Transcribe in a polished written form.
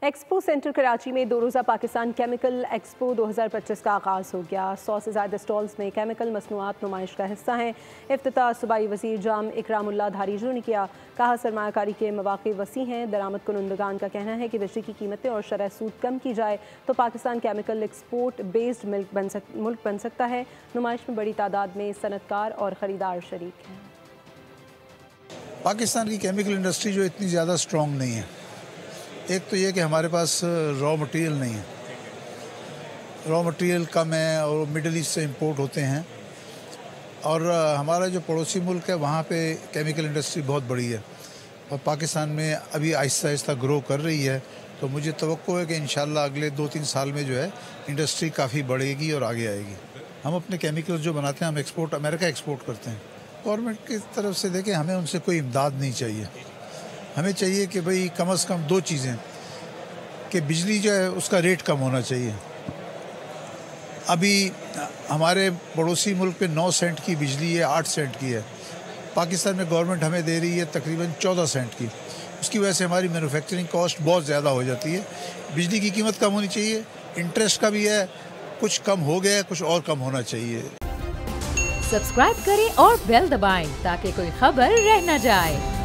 Expo centre Karachi में 2 रोज़ा Pakistan chemical expo 2025 का आगाज़ हो गया। 100 से ज़्यादा स्टॉल्स में केमिकल मसनूआत नुमाइश का हिस्सा हैं। इफ्तिताह सूबाई वज़ीर जाम इकरामुल्लाह धारीजू ने किया। कहा सरमायाकारी के मौक़े वसी हैं। दरामद कुनंदगान का कहना है कि बिजली की कीमतें और शरह सूद कम की जाए तो पाकिस्तान केमिकल एक्सपोर्ट बेस्ड मुल्क बन सकता है। नुमाइश में बड़ी तादाद में सनतकार और ख़रीदार शरीक हैं। पाकिस्तान की केमिकल इंडस्ट्री जो इतनी ज़्यादा स्ट्रॉन्ग नहीं है। एक तो ये कि हमारे पास रॉ मटेरियल नहीं है, रॉ मटेरियल कम है और मिडल ईस्ट से इंपोर्ट होते हैं। और हमारा जो पड़ोसी मुल्क है वहाँ पे केमिकल इंडस्ट्री बहुत बड़ी है और पाकिस्तान में अभी आहिस्ता आहिस्ता ग्रो कर रही है। तो मुझे तवक्को है कि इंशाल्लाह अगले 2-3 साल में जो है इंडस्ट्री काफ़ी बढ़ेगी और आगे आएगी। हम अपने केमिकल्स जो बनाते हैं हम एक्सपोर्ट अमेरिका एक्सपोर्ट करते हैं। गवर्नमेंट की तरफ से देखें, हमें उनसे कोई इमदाद नहीं चाहिए। हमें चाहिए कि भाई कम से कम 2 चीज़ें कि बिजली जो है उसका रेट कम होना चाहिए। अभी हमारे पड़ोसी मुल्क पे 9 सेंट की बिजली है, 8 सेंट की है। पाकिस्तान में गवर्नमेंट हमें दे रही है तकरीबन 14 सेंट की। उसकी वजह से हमारी मैन्युफैक्चरिंग कॉस्ट बहुत ज़्यादा हो जाती है। बिजली की कीमत कम होनी चाहिए, इंटरेस्ट का भी है, कुछ कम हो गया, कुछ और कम होना चाहिए। सब्सक्राइब करें और बेल दबाएं ताकि कोई खबर रह न जाए।